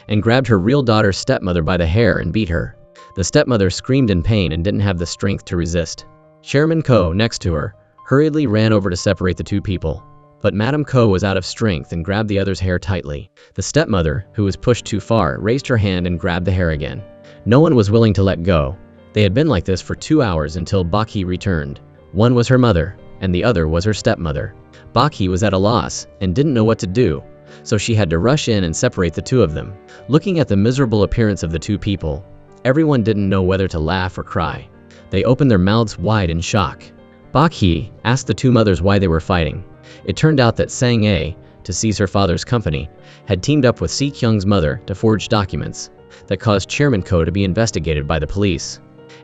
and grabbed her real daughter's stepmother by the hair and beat her. The stepmother screamed in pain and didn't have the strength to resist. Chairman Ko, next to her, hurriedly ran over to separate the two people. But Madame Ko was out of strength and grabbed the other's hair tightly. The stepmother, who was pushed too far, raised her hand and grabbed the hair again. No one was willing to let go. They had been like this for 2 hours until Baki returned. One was her mother, and the other was her stepmother. Baki was at a loss and didn't know what to do, so she had to rush in and separate the two of them. Looking at the miserable appearance of the two people, everyone didn't know whether to laugh or cry. They opened their mouths wide in shock. Baki asked the two mothers why they were fighting. It turned out that Sang-a, to seize her father's company, had teamed up with Si-kyung's mother to forge documents that caused Chairman Ko to be investigated by the police.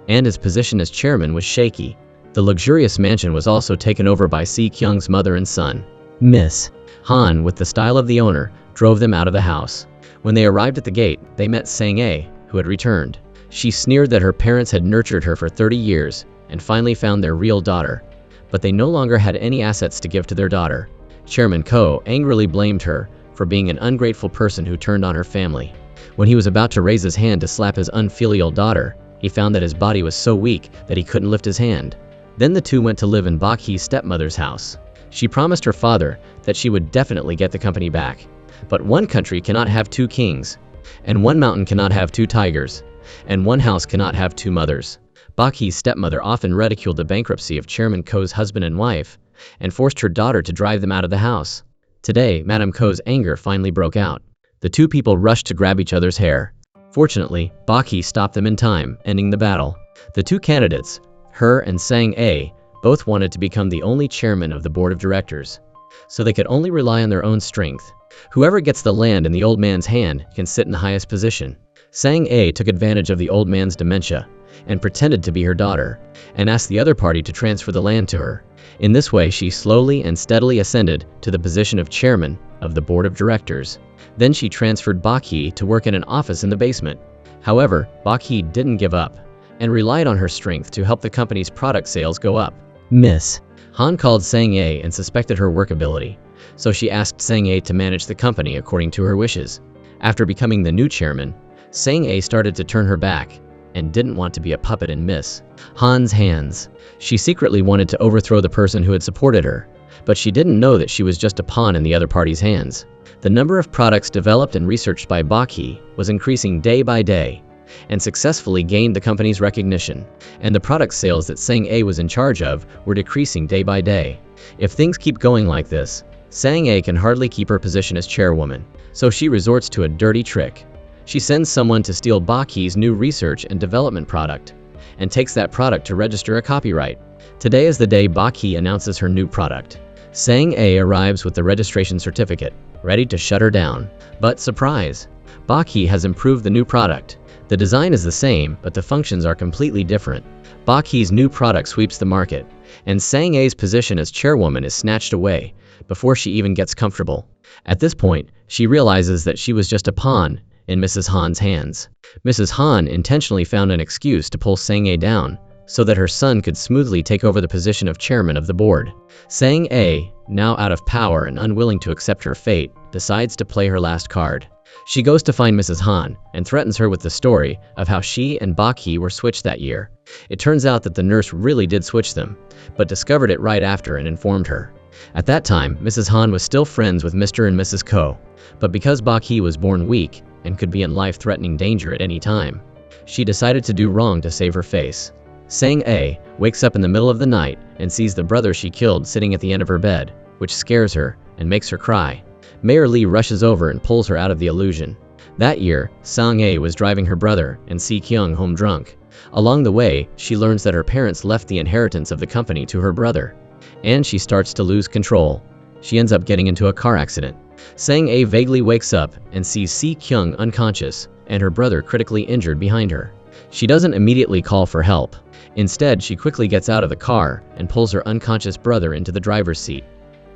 And his position as chairman was shaky. The luxurious mansion was also taken over by Si-kyung's mother and son. Miss Han, with the style of the owner, drove them out of the house. When they arrived at the gate, they met Sang-a, who had returned. She sneered that her parents had nurtured her for 30 years and finally found their real daughter. But they no longer had any assets to give to their daughter. Chairman Ko angrily blamed her for being an ungrateful person who turned on her family. When he was about to raise his hand to slap his unfilial daughter, he found that his body was so weak that he couldn't lift his hand. Then the two went to live in Baki's stepmother's house. She promised her father that she would definitely get the company back. But one country cannot have two kings, and one mountain cannot have two tigers, and one house cannot have two mothers. Baki's stepmother often ridiculed the bankruptcy of Chairman Ko's husband and wife, and forced her daughter to drive them out of the house. Today, Madame Ko's anger finally broke out. The two people rushed to grab each other's hair. Fortunately, Baki stopped them in time, ending the battle. The two candidates, her and Sang-a, both wanted to become the only chairman of the board of directors, so they could only rely on their own strength. Whoever gets the land in the old man's hand can sit in the highest position. Sang-a took advantage of the old man's dementia and pretended to be her daughter, and asked the other party to transfer the land to her. In this way, she slowly and steadily ascended to the position of chairman of the board of directors. Then she transferred Baki to work in an office in the basement. However, Baki didn't give up, and relied on her strength to help the company's product sales go up. Miss Han called Sang-a and suspected her work ability, so she asked Sang-a to manage the company according to her wishes. After becoming the new chairman, Sang-a started to turn her back, and didn't want to be a puppet in Miss Han's hands. She secretly wanted to overthrow the person who had supported her, but she didn't know that she was just a pawn in the other party's hands. The number of products developed and researched by Baki was increasing day by day, and successfully gained the company's recognition, and the product sales that Sang-a was in charge of were decreasing day by day. If things keep going like this, Sang-a can hardly keep her position as chairwoman, so she resorts to a dirty trick. She sends someone to steal Baki's new research and development product, and takes that product to register a copyright. Today is the day Baki announces her new product. Sang-a arrives with the registration certificate, ready to shut her down. But surprise! Baki has improved the new product. The design is the same, but the functions are completely different. Baki's new product sweeps the market, and Sang-a's position as chairwoman is snatched away before she even gets comfortable. At this point, she realizes that she was just a pawn in Mrs. Han's hands. Mrs. Han intentionally found an excuse to pull Sang-a down so that her son could smoothly take over the position of chairman of the board. Sang-a, now out of power and unwilling to accept her fate, decides to play her last card. She goes to find Mrs. Han and threatens her with the story of how she and Baki were switched that year. It turns out that the nurse really did switch them, but discovered it right after and informed her. At that time, Mrs. Han was still friends with Mr. and Mrs. Ko, but because Baki was born weak and could be in life-threatening danger at any time, she decided to do wrong to save her face. Sang-a wakes up in the middle of the night and sees the brother she killed sitting at the end of her bed, which scares her and makes her cry. Mayor Lee rushes over and pulls her out of the illusion. That year, Sang-a was driving her brother and Si-kyung home drunk. Along the way, she learns that her parents left the inheritance of the company to her brother, and she starts to lose control. She ends up getting into a car accident. Sang-a vaguely wakes up and sees Si-kyung unconscious and her brother critically injured behind her. She doesn't immediately call for help. Instead, she quickly gets out of the car and pulls her unconscious brother into the driver's seat,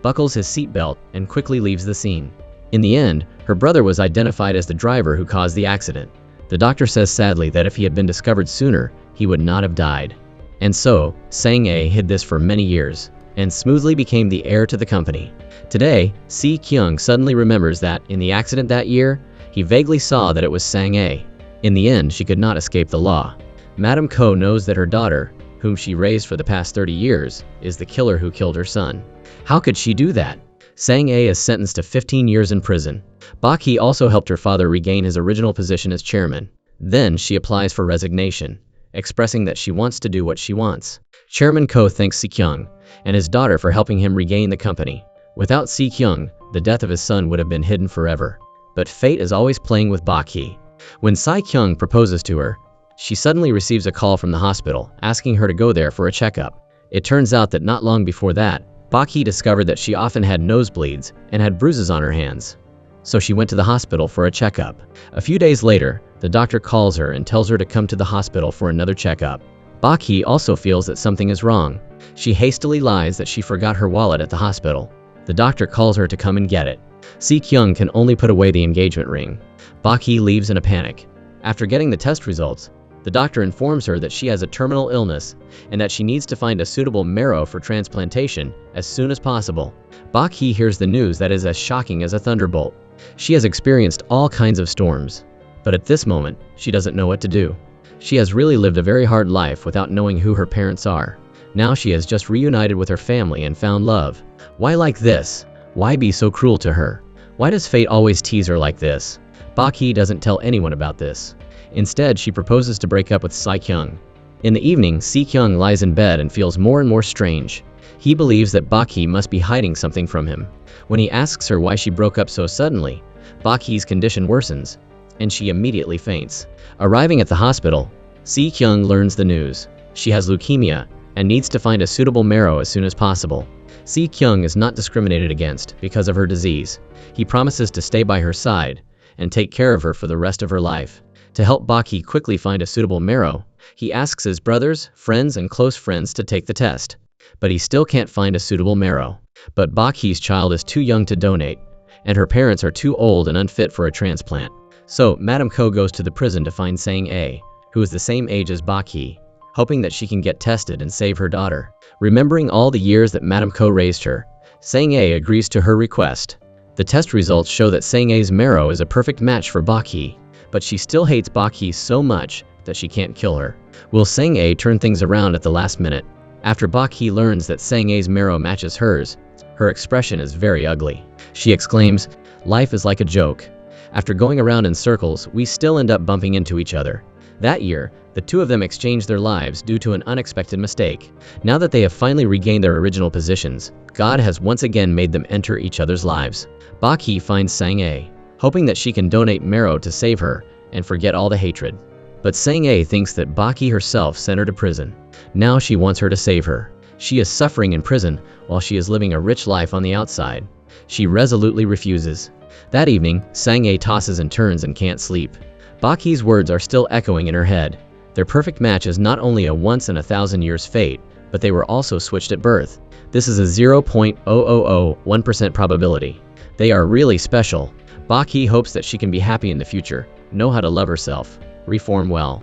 buckles his seatbelt, and quickly leaves the scene. In the end, her brother was identified as the driver who caused the accident. The doctor says sadly that if he had been discovered sooner, he would not have died. And so, Sang-a hid this for many years, and smoothly became the heir to the company. Today, Si-kyung suddenly remembers that, in the accident that year, he vaguely saw that it was Sang-a. In the end, she could not escape the law. Madame Ko knows that her daughter, whom whom she raised for the past 30 years, is the killer who killed her son. How could she do that? Sang-A is sentenced to 15 years in prison. Bak-hee also helped her father regain his original position as chairman. Then she applies for resignation, expressing that she wants to do what she wants. Chairman Ko thanks Si-kyung and his daughter for helping him regain the company. Without Si-kyung, the death of his son would have been hidden forever. But fate is always playing with Bak-hee. When Si-kyung proposes to her, she suddenly receives a call from the hospital, asking her to go there for a checkup. It turns out that not long before that, Bak-hee discovered that she often had nosebleeds and had bruises on her hands. So she went to the hospital for a checkup. A few days later, the doctor calls her and tells her to come to the hospital for another checkup. Bak-hee also feels that something is wrong. She hastily lies that she forgot her wallet at the hospital. The doctor calls her to come and get it. Si-kyung can only put away the engagement ring. Bak-hee leaves in a panic. After getting the test results, the doctor informs her that she has a terminal illness and that she needs to find a suitable marrow for transplantation as soon as possible. Bak-hee hears the news that is as shocking as a thunderbolt. She has experienced all kinds of storms, but at this moment, she doesn't know what to do. She has really lived a very hard life without knowing who her parents are. Now she has just reunited with her family and found love. Why like this? Why be so cruel to her? Why does fate always tease her like this? Bak-hee doesn't tell anyone about this. Instead, she proposes to break up with Si-kyung. In the evening, Si-kyung lies in bed and feels more and more strange. He believes that Bak-hee must be hiding something from him. When he asks her why she broke up so suddenly, Bak-hee's condition worsens, and she immediately faints. Arriving at the hospital, Si-kyung learns the news. She has leukemia and needs to find a suitable marrow as soon as possible. Si-kyung is not discriminated against because of her disease. He promises to stay by her side and take care of her for the rest of her life. To help Bak-hee quickly find a suitable marrow, he asks his brothers, friends, and close friends to take the test. But he still can't find a suitable marrow. But Bak-hee's child is too young to donate, and her parents are too old and unfit for a transplant. So, Madame Ko goes to the prison to find Sang-A, who is the same age as Bak-hee, hoping that she can get tested and save her daughter. Remembering all the years that Madame Ko raised her, Sang-A agrees to her request. The test results show that Sang-A's marrow is a perfect match for Bak-hee, but she still hates Bak-hee so much that she can't kill her. Will Sang-A turn things around at the last minute? After Bak-hee learns that Sang-A's marrow matches hers, her expression is very ugly. She exclaims, "Life is like a joke. After going around in circles, we still end up bumping into each other." That year, the two of them exchanged their lives due to an unexpected mistake. Now that they have finally regained their original positions, God has once again made them enter each other's lives. Bak-hee finds Sang-A, hoping that she can donate marrow to save her and forget all the hatred. But Sang-A thinks that Bak-hee herself sent her to prison. Now she wants her to save her. She is suffering in prison while she is living a rich life on the outside. She resolutely refuses. That evening, Sang-A tosses and turns and can't sleep. Bak-hee's words are still echoing in her head. Their perfect match is not only a once in 1,000 years fate, but they were also switched at birth. This is a 0.0001% probability. They are really special. Bak-hee hopes that she can be happy in the future, know how to love herself, reform well,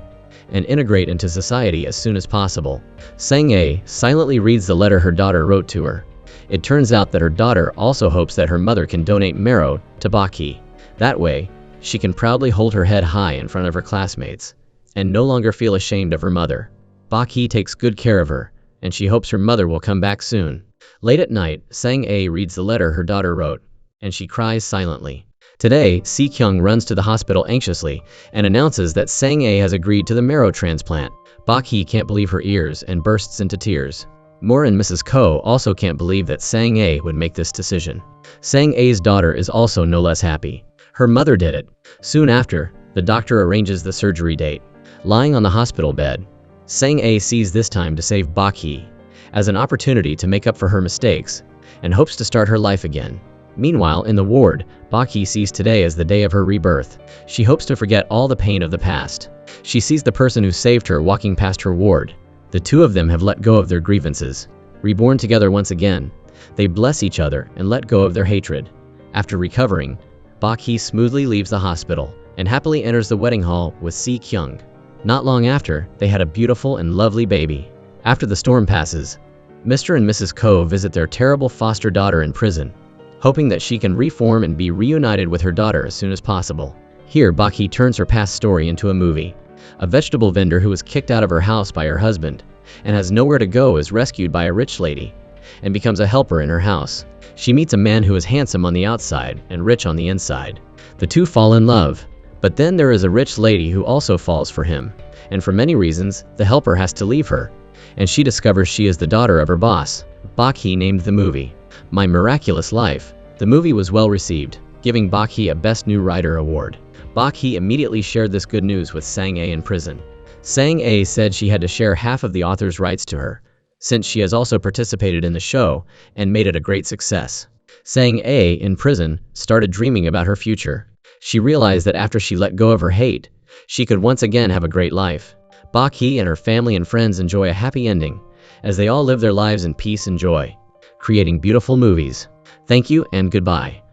and integrate into society as soon as possible. Sang-A silently reads the letter her daughter wrote to her. It turns out that her daughter also hopes that her mother can donate marrow to Bak-hee. That way, she can proudly hold her head high in front of her classmates and no longer feel ashamed of her mother. Bak-hee takes good care of her, and she hopes her mother will come back soon. Late at night, Sang-A reads the letter her daughter wrote, and she cries silently. Today, Si-kyung runs to the hospital anxiously and announces that Sang-A has agreed to the marrow transplant. Bak-hee can't believe her ears and bursts into tears. Moore and Mrs. Ko also can't believe that Sang-A would make this decision. Sang-A's daughter is also no less happy. Her mother did it. Soon after, the doctor arranges the surgery date. Lying on the hospital bed, Sang-A sees this time to save Bak-hee as an opportunity to make up for her mistakes and hopes to start her life again. Meanwhile, in the ward, Bak-hee sees today as the day of her rebirth. She hopes to forget all the pain of the past. She sees the person who saved her walking past her ward. The two of them have let go of their grievances. Reborn together once again, they bless each other and let go of their hatred. After recovering, Bak-hee smoothly leaves the hospital and happily enters the wedding hall with Si-kyung. Not long after, they had a beautiful and lovely baby. After the storm passes, Mr. and Mrs. Ko visit their terrible foster daughter in prison, hoping that she can reform and be reunited with her daughter as soon as possible. Here, Bak-hee turns her past story into a movie. A vegetable vendor who was kicked out of her house by her husband and has nowhere to go, is rescued by a rich lady and becomes a helper in her house. She meets a man who is handsome on the outside and rich on the inside. The two fall in love, but then there is a rich lady who also falls for him, and for many reasons, the helper has to leave her, and she discovers she is the daughter of her boss. Bak-hee named the movie My Miraculous Life. The movie was well received, giving Bak-hee a Best New Writer award. Bak-hee immediately shared this good news with Sang-ae in prison. Sang-ae said she had to share half of the author's rights to her, since she has also participated in the show and made it a great success. Sang-ae, in prison, started dreaming about her future. She realized that after she let go of her hate, she could once again have a great life. Bak-hee and her family and friends enjoy a happy ending, as they all live their lives in peace and joy, creating beautiful movies. Thank you and goodbye.